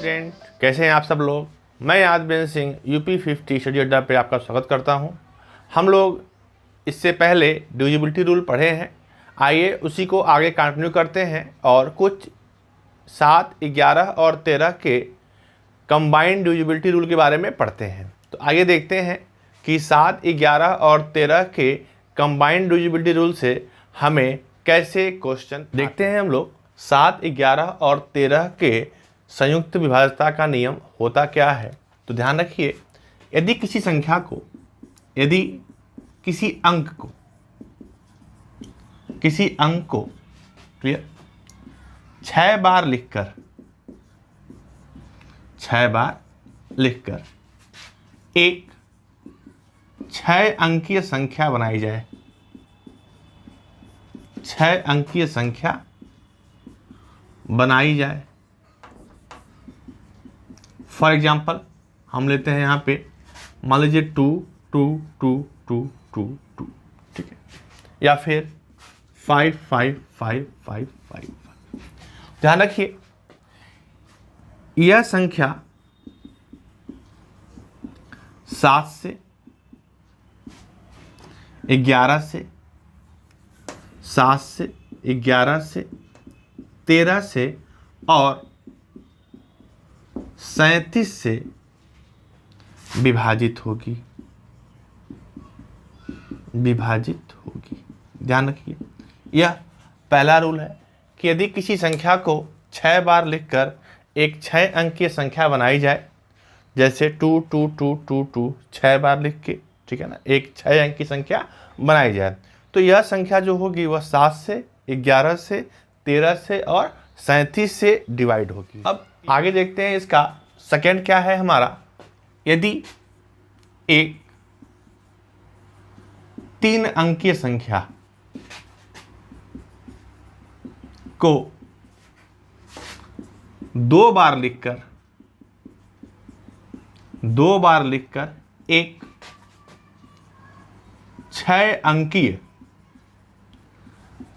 Student, कैसे हैं आप सब लोग। मैं यादवेंद्र सिंह यूपी 50 स्टडी अड्डा पे आपका स्वागत करता हूं। हम लोग इससे पहले डिविजिबिलिटी रूल पढ़े हैं। आइए उसी को आगे कंटिन्यू करते हैं और कुछ 7, 11 और 13 के कंबाइंड डिविजिबिलिटी रूल के बारे में पढ़ते हैं। तो आइए देखते हैं कि 7, 11 और 13 के कंबाइंड डिविजिबिलिटी रूल से हमें कैसे क्वेश्चन देखते हैं। हम लोग 7, 11 और 13 के संयुक्त विभाज्यता का नियम होता क्या है। तो ध्यान रखिए, यदि किसी संख्या को, यदि किसी अंक को क्लियर 6 बार लिखकर एक 6 अंकीय संख्या बनाई जाए, 6 अंकीय संख्या बनाई जाए। फॉर एग्जाम्पल हम लेते हैं यहाँ पे, मान लीजिए 2 2 2 2 2 2, ठीक है, या फिर 5 5 5 5 5 5। ध्यान रखिए, यह संख्या 7 से 11 से 7 से 11 से 13 से और 37 से विभाजित होगी। ध्यान रखिए, यह पहला रूल है कि यदि किसी संख्या को 6 बार लिखकर एक 6 अंकीय संख्या बनाई जाए, जैसे 2 2 2 2 2 6 बार लिख के, ठीक है ना, एक 6 अंक की संख्या बनाई जाए, तो यह संख्या जो होगी वह 7 से 11 से 13 से और 37 से डिवाइड होगी। अब आगे देखते हैं, इसका सेकेंड क्या है हमारा। यदि एक 3 अंकीय संख्या को 2 बार लिखकर एक 6 अंकीय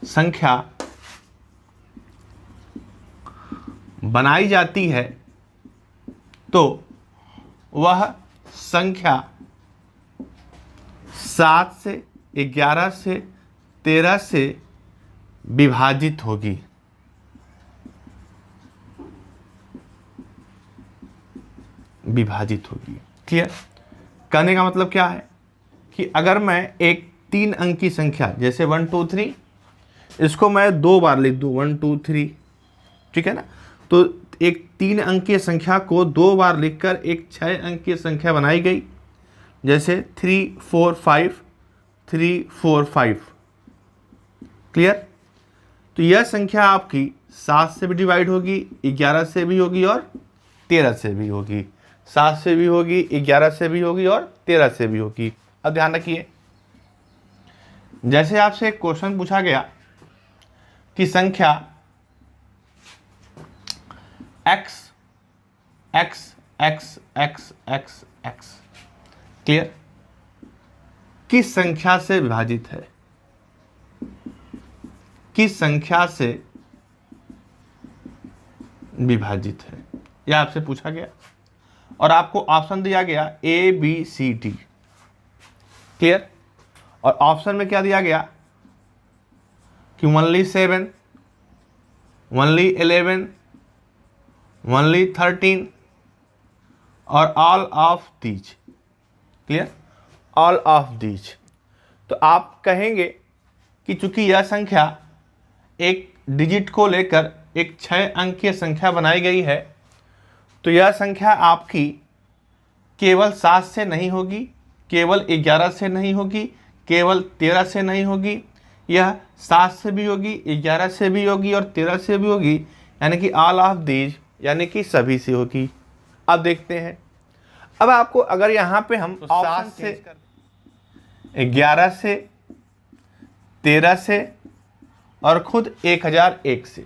संख्या बनाई जाती है, तो वह संख्या 7 से 11 से 13 से विभाजित होगी। क्लियर? कहने का मतलब क्या है कि अगर मैं एक 3 अंक की संख्या जैसे 1 2 3, इसको मैं 2 बार लिख दूं, 1 2 3, ठीक है ना, तो एक 3 अंकीय संख्या को 2 बार लिखकर एक 6 अंकीय संख्या बनाई गई, जैसे 3 4 5 3 4 5। क्लियर? तो यह संख्या आपकी 7 से भी डिवाइड होगी, 11 से भी होगी और 13 से भी होगी। 7 से भी होगी, 11 से भी होगी और 13 से भी होगी। अब ध्यान रखिए, जैसे आपसे एक क्वेश्चन पूछा गया कि संख्या x x x x x x clear किस संख्या से विभाजित है, किस संख्या से विभाजित है, यह आपसे पूछा गया और आपको ऑप्शन दिया गया A B C D। Clear? और ऑप्शन में क्या दिया गया कि ओनली 7, ओनली 11, ओनली 13 और all of these. Clear? All of these. तो आप कहेंगे कि चूंकि यह संख्या एक डिजिट को लेकर एक 6 अंकीय संख्या बनाई गई है, तो यह संख्या आपकी केवल 7 से नहीं होगी, केवल 11 से नहीं होगी, केवल 13 से नहीं होगी, यह 7 से भी होगी, 11 से भी होगी और 13 से भी होगी, यानी कि ऑल ऑफ दीज, यानी कि सभी से होगी। अब देखते हैं, अब आपको अगर यहाँ पे हम 7 से 11 से 13 से और खुद 1001 से,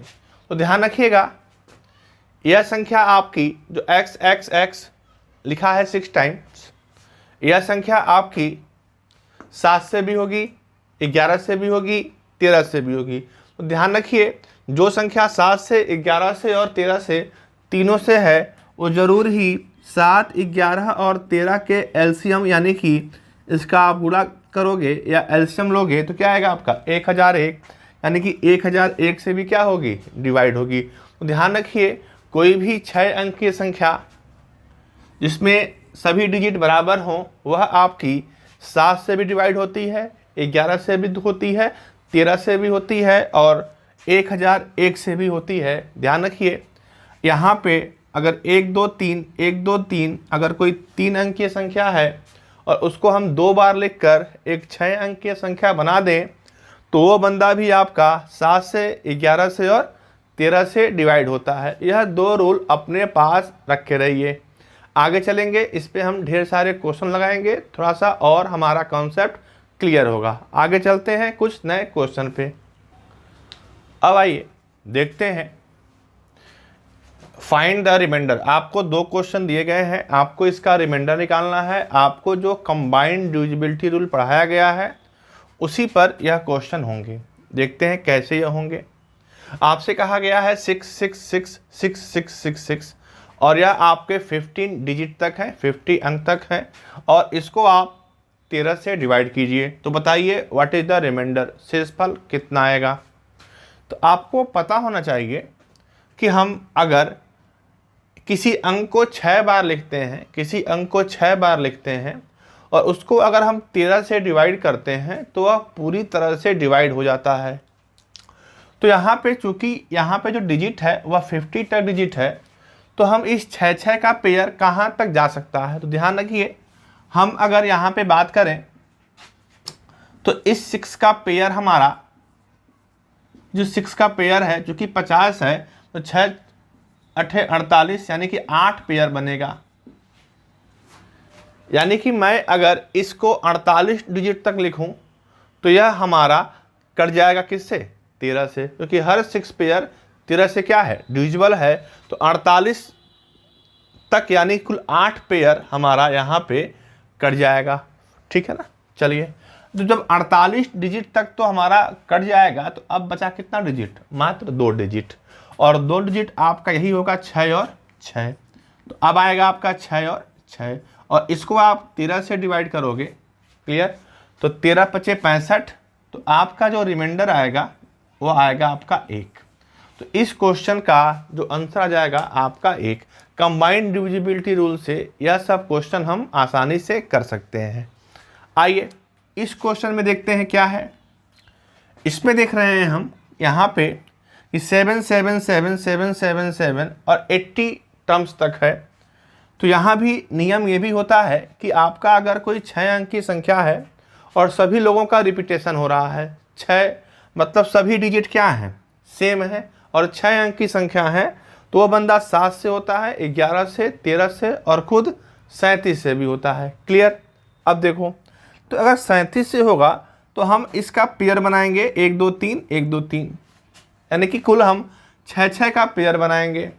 तो ध्यान रखिएगा, यह संख्या आपकी जो x x x लिखा है 6 टाइम्स, यह संख्या आपकी 7 से भी होगी, 11 से भी होगी, 13 से भी होगी। तो ध्यान रखिए, जो संख्या 7 से 11 से और 13 से तीनों से है वो ज़रूर ही 7, 11 और 13 के एलसीएम यानी कि इसका आप गुणा करोगे या एलसीएम लोगे तो क्या आएगा आपका 1001, यानी कि 1001 से भी क्या होगी, डिवाइड होगी। तो ध्यान रखिए कोई भी 6 अंक की संख्या जिसमें सभी डिजिट बराबर हों वह आपकी 7 से भी डिवाइड होती है, 11 से भी होती है, 13 से भी होती है और 1001 से भी होती है। ध्यान रखिए यहाँ पे अगर 1 2 3 1 2 3 अगर कोई 3 अंक की संख्या है और उसको हम 2 बार लिखकर एक 6 अंक की संख्या बना दें तो वो बंदा भी आपका 7 से, 11 से और 13 से डिवाइड होता है। यह 2 रूल अपने पास रखे रहिए। आगे चलेंगे, इस पे हम ढेर सारे क्वेश्चन लगाएंगे, थोड़ा सा और हमारा कॉन्सेप्ट क्लियर होगा। आगे चलते हैं कुछ नए क्वेश्चन पे। अब आइए देखते हैं फाइंड द रिमाइंडर। आपको 2 क्वेश्चन दिए गए हैं, आपको इसका रिमाइंडर निकालना है। आपको जो कंबाइंड डिविजिबिलिटी रूल पढ़ाया गया है उसी पर यह क्वेश्चन होंगे। देखते हैं कैसे यह होंगे। आपसे कहा गया है 6 6 6 6 6 6 6 और यह आपके 15 डिजिट तक है, 50 अंक तक है और इसको आप 13 से डिवाइड कीजिए। तो बताइए व्हाट इज द रिमाइंडर, शेषफल कितना आएगा। तो आपको पता होना चाहिए कि हम अगर किसी अंक को 6 बार लिखते हैं, किसी अंक को 6 बार लिखते हैं और उसको अगर हम 13 से डिवाइड करते हैं तो वह पूरी तरह से डिवाइड हो जाता है। तो यहाँ पे चूंकि यहाँ पे जो डिजिट है वह 50 तक डिजिट है तो हम इस 6 का पेयर कहाँ तक जा सकता है। तो ध्यान रखिए हम अगर यहाँ पे बात करें तो इस 6 का पेयर हमारा जो 6 का पेयर है जो कि 50 है तो 6 8 48 यानी कि 8 पेयर बनेगा। यानी कि मैं अगर इसको 48 डिजिट तक लिखूं तो यह हमारा कट जाएगा किससे, 13 से, क्योंकि हर 6 पेयर 13 से क्या है, डिविजिबल है। तो 48 तक यानी कुल 8 पेयर हमारा यहाँ पे कट जाएगा। ठीक है ना। चलिए तो जब 48 डिजिट तक तो हमारा कट जाएगा तो अब बचा कितना डिजिट, मात्र 2 डिजिट और 2 डिजिट आपका यही होगा 6 और 6। तो अब आएगा आपका 6 और 6 और इसको आप 13 से डिवाइड करोगे, क्लियर। तो 13 पचे 65 तो आपका जो रिमाइंडर आएगा वो आएगा आपका 1। तो इस क्वेश्चन का जो आंसर आ जाएगा आपका 1। कंबाइंड डिविजिबिलिटी रूल से यह सब क्वेश्चन हम आसानी से कर सकते हैं। आइए इस क्वेश्चन में देखते हैं क्या है। इसमें देख रहे हैं हम यहाँ पे कि 7 7 7 7 7 7 और 80 टर्म्स तक है। तो यहाँ भी नियम ये भी होता है कि आपका अगर कोई 6 अंक की संख्या है और सभी लोगों का रिपीटेशन हो रहा है, 6 मतलब सभी डिजिट क्या हैं, सेम है और 6 अंक की संख्या है तो वह बंदा 7 से होता है, 11 से, 13 से और खुद 37 से भी होता है। क्लियर। अब देखो तो अगर 37 से होगा तो हम इसका पेयर बनाएंगे 1 2 3 1 2 3 यानी कि कुल हम 6 का पेयर बनाएंगे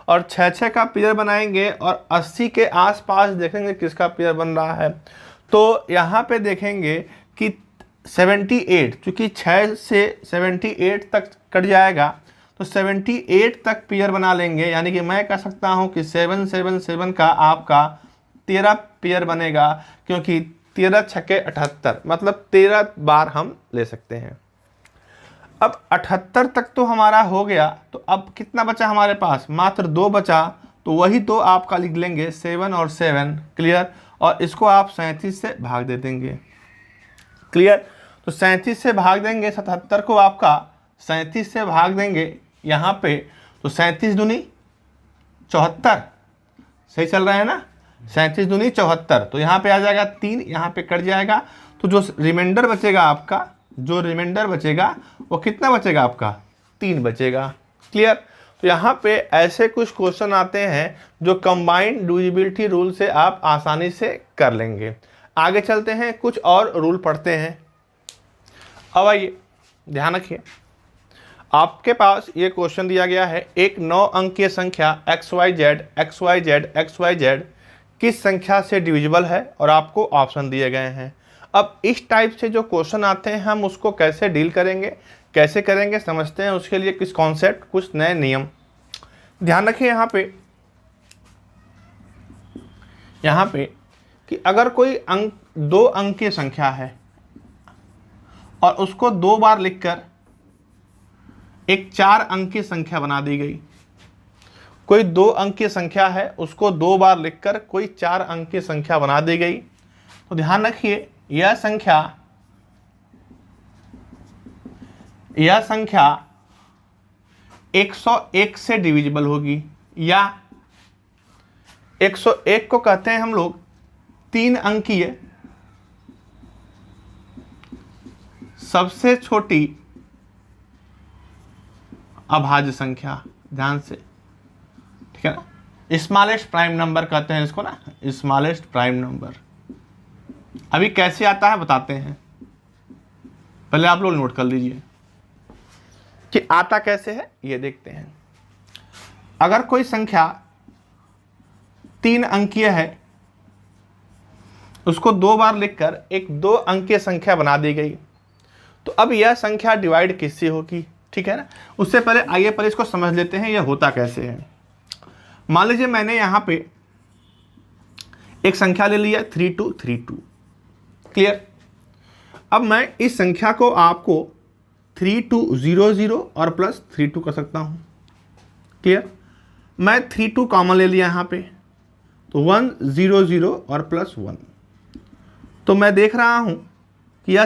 और 6 का पेयर बनाएंगे और 80 के आसपास देखेंगे किसका पेयर बन रहा है। तो यहाँ पे देखेंगे कि 78 क्योंकि 6 से 78 तक कट जाएगा तो 78 तक पेयर बना लेंगे। यानी कि मैं कह सकता हूँ कि 7 7 7 का आपका 13 पेयर बनेगा क्योंकि 13 छक्के 78 मतलब 13 बार हम ले सकते हैं। अब 78 तक तो हमारा हो गया तो अब कितना बचा हमारे पास, मात्र 2 बचा। तो वही 2 आपका लिख लेंगे 7 और 7, क्लियर। और इसको आप 37 से भाग दे देंगे, क्लियर। तो 37 से भाग देंगे 77 को, आपका 37 से भाग देंगे यहाँ पे तो 37 दूनी 74, सही चल रहा है ना, 37 दूनी 74। तो यहाँ पे आ जाएगा 3, यहाँ पे कट जाएगा तो जो रिमाइंडर बचेगा आपका, जो रिमाइंडर बचेगा वो कितना बचेगा आपका, 3 बचेगा। क्लियर। तो यहाँ पे ऐसे कुछ क्वेश्चन आते हैं जो कंबाइंड डिविजिबिलिटी रूल से आप आसानी से कर लेंगे। आगे चलते हैं कुछ और रूल पढ़ते हैं। अब आइए ध्यान रखिए आपके पास ये क्वेश्चन दिया गया है, एक 9 अंकीय संख्या XYZ किस संख्या से डिविजिबल है और आपको ऑप्शन दिए गए हैं। अब इस टाइप से जो क्वेश्चन आते हैं हम उसको कैसे डील करेंगे, कैसे करेंगे समझते हैं। उसके लिए कुछ कॉन्सेप्ट, कुछ नए नियम ध्यान रखें। यहाँ पे यहाँ पे कि अगर कोई अंक 2 अंक की संख्या है और उसको 2 बार लिखकर एक 4 अंक की संख्या बना दी गई। कोई 2 अंक की संख्या है, उसको 2 बार लिखकर कोई 4 अंक की संख्या बना दी गई। तो ध्यान रखिए यह संख्या 101 से डिविजिबल होगी, या 101 को कहते हैं हम लोग 3 अंकीय सबसे छोटी अभाज्य संख्या। ध्यान से, ठीक है ना, स्मॉलेस्ट प्राइम नंबर कहते हैं इसको ना, स्मॉलेस्ट प्राइम नंबर। अभी कैसे आता है बताते हैं, पहले आप लोग नोट कर लीजिए कि आता कैसे है, ये देखते हैं। अगर कोई संख्या 3 अंकीय है, उसको 2 बार लिखकर एक 2 अंकीय संख्या बना दी गई, तो अब यह संख्या डिवाइड किससे होगी, ठीक है ना। उससे पहले आइए पहले इसको समझ लेते हैं यह होता कैसे है। मान लीजिए मैंने यहाँ पे एक संख्या ले लिया 3232, क्लियर। अब मैं इस संख्या को आपको 3200 और प्लस 32 कर सकता हूँ, क्लियर। मैं 32 कॉमन ले लिया यहाँ पे, तो 100 और प्लस 1। तो मैं देख रहा हूँ कि यह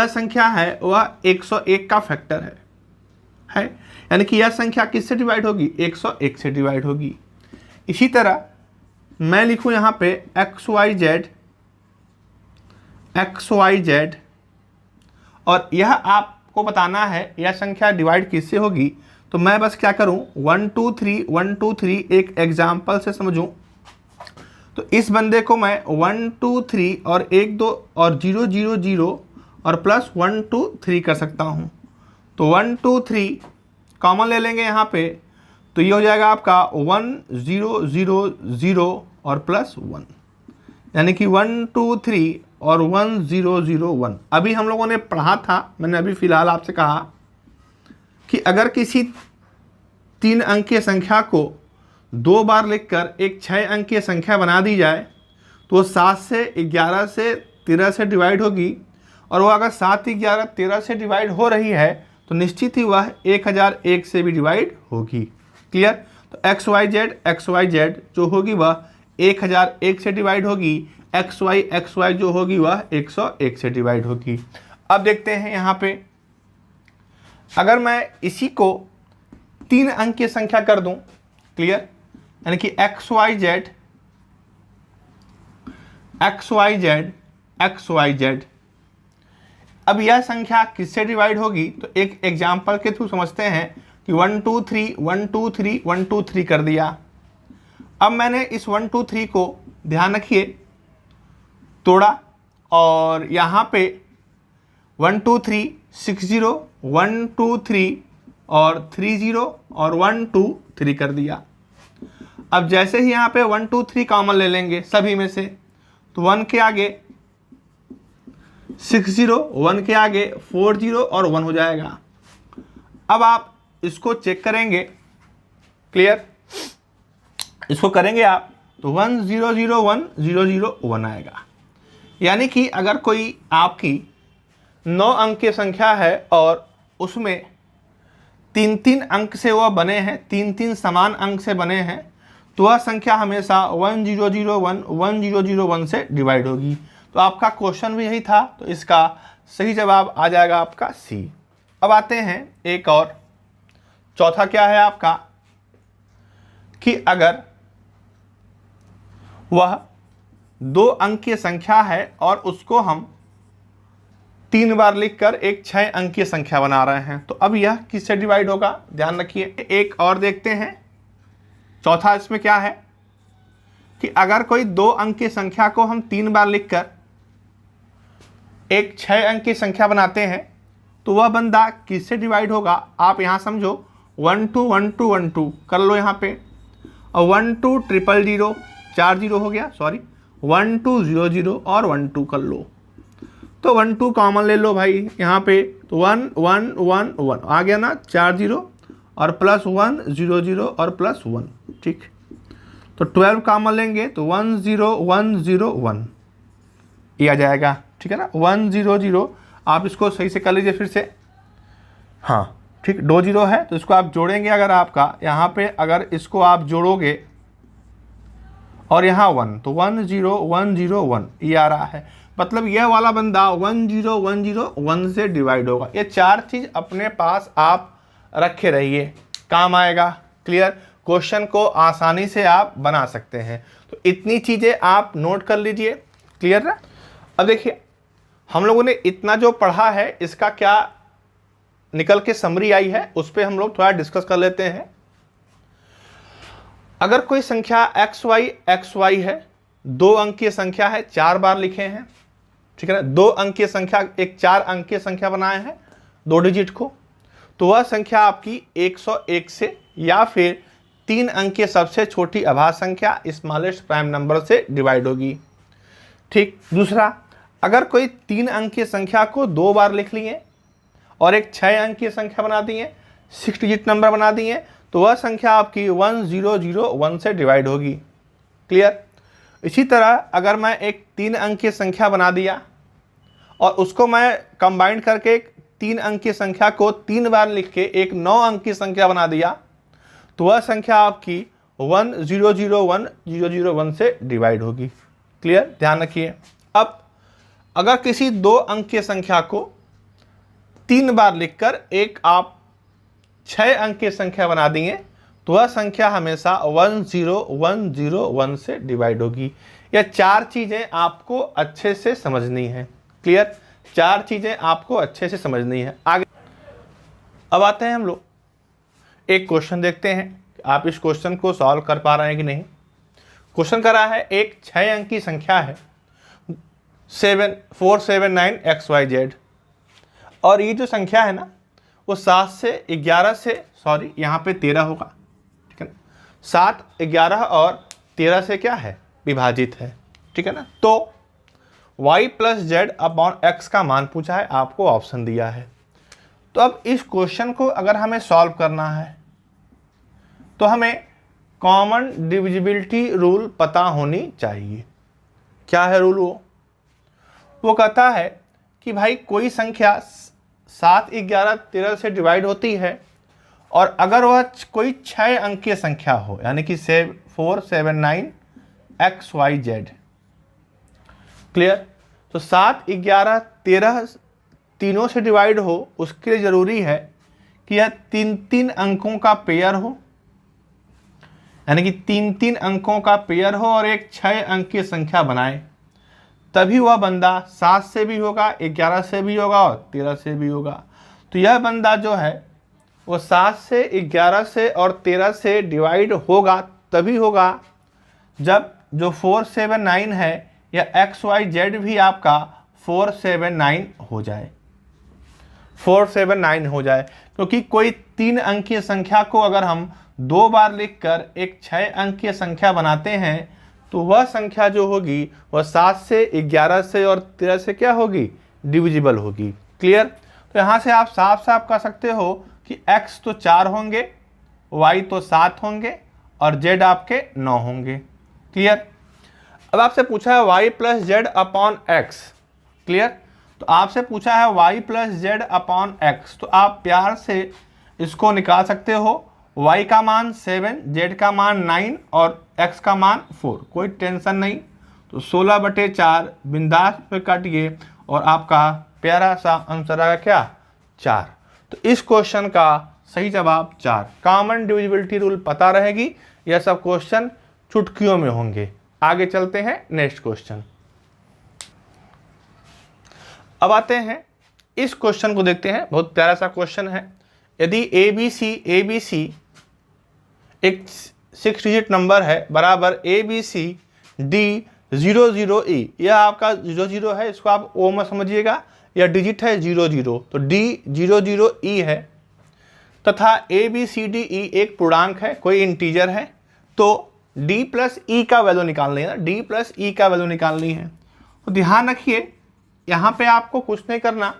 संख्या है वह 101 का फैक्टर है, यानी कि यह संख्या किससे डिवाइड होगी, 101 से डिवाइड होगी। इसी तरह मैं लिखूँ यहाँ पे XYZ, और यह आपको बताना है यह संख्या डिवाइड किससे होगी। तो मैं बस क्या करूँ, 1 2 3 1 2 3 एक एग्जाम्पल से समझूँ। तो इस बंदे को मैं 1 2 3 और 1 2 और 0 0 0 और प्लस 1 2 3 कर सकता हूँ। तो 1 2 3 कॉमन ले लेंगे यहाँ पे, तो ये हो जाएगा आपका 1 0 0 0 और प्लस 1, यानी कि 1 2 3 और 1 0 0 1। अभी हम लोगों ने पढ़ा था, मैंने अभी फ़िलहाल आपसे कहा कि अगर किसी 3 अंकीय संख्या को 2 बार लिखकर एक 6 अंकीय संख्या बना दी जाए, तो वो 7 से 11 से 13 से डिवाइड होगी, और वो अगर 7 11 13 से डिवाइड हो रही है तो निश्चित ही वह 1001 से भी डिवाइड होगी, क्लियर। तो XYZ जो होगी वह 1001 से डिवाइड होगी, XY जो होगी वह 101 से डिवाइड होगी। अब देखते हैं यहाँ पे, अगर मैं इसी को 3 अंक की संख्या कर दूं, क्लियर, यानी कि XYZ, अब यह संख्या किससे डिवाइड होगी, तो एक एग्जाम्पल के थ्रू समझते हैं कि 1 2 3 1 2 3 1 2 3 कर दिया। अब मैंने इस 1 2 3 को, ध्यान रखिए, तोड़ा, और यहाँ पे 1 2 3 6 0 1 2 3 और 3 0 और 1 2 3 कर दिया। अब जैसे ही यहाँ पे 1 2 3 कॉमन ले लेंगे सभी में से, तो 1 के आगे 6 0, 1 के आगे 4 0 और 1 हो जाएगा। अब आप इसको चेक करेंगे, क्लियर, इसको करेंगे आप, तो 1 0 0 1 0 0 1 आएगा। यानी कि अगर कोई आपकी 9 अंक की संख्या है और उसमें 3 अंक से वह बने हैं, 3 समान अंक से बने हैं, तो वह संख्या हमेशा 1 0 0 1 1 0 0 1 से डिवाइड होगी। तो आपका क्वेश्चन भी यही था, तो इसका सही जवाब आ जाएगा आपका सी। अब आते हैं एक और, चौथा क्या है आपका, कि अगर वह 2 अंक की संख्या है और उसको हम 3 बार लिखकर एक 6 अंक की संख्या बना रहे हैं, तो अब यह किससे डिवाइड होगा, ध्यान रखिए। एक और देखते हैं, चौथा इसमें क्या है कि अगर कोई 2 अंक की संख्या को हम 3 बार लिखकर एक 6 अंक की संख्या बनाते हैं, तो वह बंदा किससे डिवाइड होगा। आप यहाँ समझो, 1 2 1 2 1 2 कर लो यहाँ पे, और 1 2 0 0 4 0 हो गया, सॉरी 1 2 0 0 और 1 2 कर लो, तो 1 2 कॉमन ले लो भाई यहाँ पे, तो 1 1 1 1 आ गया ना, 4 0 और प्लस 1 0 0 और प्लस 1, ठीक। तो 12 कॉमन लेंगे तो 10101 ये आ जाएगा, ठीक है ना। 100 आप इसको सही से कर लीजिए फिर से, हाँ ठीक, 2 0 है तो इसको आप जोड़ेंगे, अगर आपका यहाँ पे अगर इसको आप जोड़ोगे और यहाँ 1 तो 10101 ये आ रहा है, मतलब यह वाला बंदा 10101 से डिवाइड होगा। ये 4 चीज़ अपने पास आप रखे रहिए, काम आएगा। क्लियर, क्वेश्चन को आसानी से आप बना सकते हैं। तो इतनी चीज़ें आप नोट कर लीजिए। क्लियर ना। अब देखिए हम लोगों ने इतना जो पढ़ा है इसका क्या निकल के समरी आई है, उस पर हम लोग थोड़ा डिस्कस कर लेते हैं। अगर कोई संख्या xy है, 2 अंकीय संख्या है, 4 बार लिखे हैं, ठीक है ना, 2 अंकीय संख्या एक 4 अंकीय संख्या बनाए हैं 2 डिजिट को, तो वह संख्या आपकी 101 से या फिर 3 अंकीय सबसे छोटी अभाज्य संख्या स्मॉलेस्ट प्राइम नंबर से डिवाइड होगी। ठीक। दूसरा, अगर कोई 3 अंकीय संख्या को 2 बार लिख लिए और एक 6 अंकीय संख्या बना दिए, 6 डिजिट नंबर बना दिए, तो वह संख्या आपकी 1001 से डिवाइड होगी। क्लियर। इसी तरह अगर मैं एक 3 अंकीय संख्या बना दिया और उसको मैं कंबाइन करके 3 अंकीय संख्या को 3 बार लिख के एक 9 अंकीय संख्या बना दिया, तो वह संख्या आपकी 1001 से डिवाइड होगी। क्लियर, ध्यान रखिए। अब अगर किसी 2 अंकीय संख्या को 3 बार लिखकर एक आप 6 अंकीय संख्या बना दिए, तो वह संख्या हमेशा 10101 से डिवाइड होगी। यह 4 चीज़ें आपको अच्छे से समझनी है। क्लियर, 4 चीज़ें आपको अच्छे से समझनी है। आगे अब आते हैं हम लोग एक क्वेश्चन देखते हैं, आप इस क्वेश्चन को सॉल्व कर पा रहे हैं कि नहीं। क्वेश्चन कर रहा है एक 6 अंक की संख्या है 479XYZ, और ये जो संख्या है ना वो 7 से 11 से सॉरी यहाँ पे 13 होगा, ठीक है ना, 7, 11 और 13 से क्या है विभाजित है, ठीक है ना। तो y + z अपॉन x का मान पूछा है, आपको ऑप्शन दिया है। तो अब इस क्वेश्चन को अगर हमें सॉल्व करना है तो हमें कॉमन डिविजिबिलिटी रूल पता होनी चाहिए। क्या है रूल? वो कहता है कि भाई कोई संख्या 7, 11, 13 से डिवाइड होती है और अगर वह कोई 6 अंकीय संख्या हो, यानी कि 479XYZ। क्लियर। तो 7, 11, 13 तीनों से डिवाइड हो, उसके लिए ज़रूरी है कि यह 3-3 अंकों का पेयर हो, यानी कि 3-3 अंकों का पेयर हो और एक 6 अंकीय संख्या बनाए, तभी वह बंदा 7 से भी होगा, 11 से भी होगा और 13 से भी होगा। तो यह बंदा जो है वो 7 से, 11 से और 13 से डिवाइड होगा तभी होगा जब जो 479 है या XYZ भी आपका 479 हो जाए, 479 हो जाए। क्योंकि कोई 3 अंकीय संख्या को अगर हम 2 बार लिखकर एक 6 अंकीय संख्या बनाते हैं तो वह संख्या जो होगी वह 7 से, 11 से और 13 से क्या होगी डिविजिबल होगी। क्लियर। तो यहाँ से आप साफ साफ कह सकते हो कि x तो 4 होंगे, y तो 7 होंगे और z आपके 9 होंगे। क्लियर। अब आपसे पूछा है y + z upon x। Clear. तो आपसे पूछा है y + z अपॉन x, तो आप प्यार से इसको निकाल सकते हो। y का मान 7, z का मान 9 और x का मान 4, कोई टेंशन नहीं। तो 16/4 बिंदास पे काटिए और आपका प्यारा सा आंसर आएगा क्या 4। तो इस क्वेश्चन का सही जवाब 4। कॉमन डिविजिबिलिटी रूल पता रहेगी, यह सब क्वेश्चन चुटकियों में होंगे। आगे चलते हैं नेक्स्ट क्वेश्चन। अब आते हैं इस क्वेश्चन को देखते हैं, बहुत प्यारा सा क्वेश्चन है। यदि ABC एक 6 डिजिट नंबर है बराबर ABCD00E, यह आपका 00 है, इसको आप O में समझिएगा, यह डिजिट है 00, तो D00E है, तथा ABCDE एक पूर्णांक है, कोई इंटीजर है, तो D + E का वैल्यू निकालनी है, D + E का वैल्यू निकालनी है। तो ध्यान रखिए यहाँ पे आपको कुछ नहीं करना,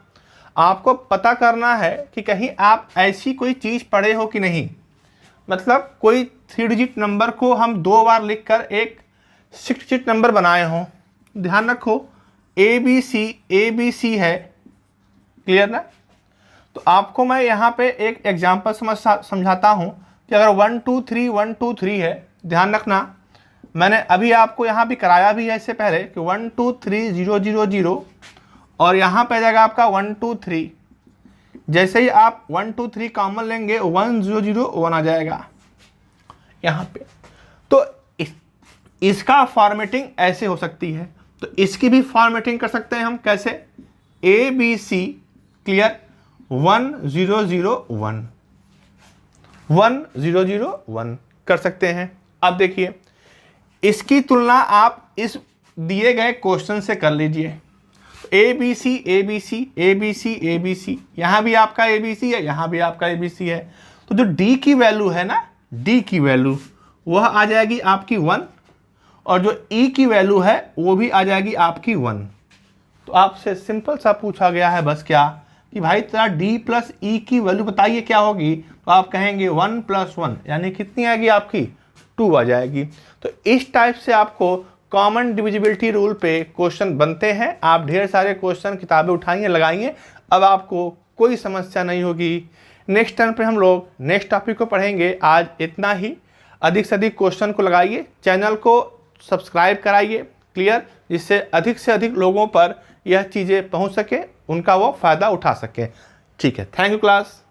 आपको पता करना है कि कहीं आप ऐसी कोई चीज़ पढ़े हो कि नहीं। मतलब कोई 3 डिजिट नंबर को हम 2 बार लिखकर एक 6 डिजिट नंबर बनाए हों। ध्यान रखो ABC है, क्लियर ना। तो आपको मैं यहाँ पे एक एग्जांपल समझाता हूँ कि अगर 1 2 3 1 2 3 है, ध्यान रखना मैंने अभी आपको यहाँ भी कराया भी है इससे पहले कि 1 2 3 0 0 0 और यहाँ पे जाएगा आपका 1 2 3। जैसे ही आप 1 2 3 कॉमन लेंगे 1 0 0 1 आ जाएगा यहाँ पे। तो इसका फॉर्मेटिंग ऐसे हो सकती है, तो इसकी भी फॉर्मेटिंग कर सकते हैं हम कैसे, ABC क्लियर 1 0 0 1 1 0 0 1 कर सकते हैं। अब देखिए इसकी तुलना आप इस दिए गए क्वेश्चन से कर लीजिए। ABC ABC ABC ABC, यहाँ भी आपका ABC है, यहाँ भी आपका ABC है। तो जो D की वैल्यू है ना, D की वैल्यू वह आ जाएगी आपकी 1 और जो E की वैल्यू है वो भी आ जाएगी आपकी 1। तो आपसे सिंपल सा पूछा गया है बस क्या कि भाई तेरा D प्लस E की वैल्यू बताइए क्या होगी, तो आप कहेंगे 1 + 1 यानी कितनी आएगी आपकी 2 आ जाएगी। तो इस टाइप से आपको कॉमन डिविजिबिलिटी रूल पे क्वेश्चन बनते हैं। आप ढेर सारे क्वेश्चन किताबें उठाइए लगाइए, अब आपको कोई समस्या नहीं होगी। नेक्स्ट टाइम पे हम लोग नेक्स्ट टॉपिक को पढ़ेंगे। आज इतना ही, अधिक से अधिक क्वेश्चन को लगाइए, चैनल को सब्सक्राइब कराइए, क्लियर, जिससे अधिक से अधिक लोगों पर यह चीज़ें पहुंच सके, उनका वो फ़ायदा उठा सके। ठीक है, थैंक यू क्लास।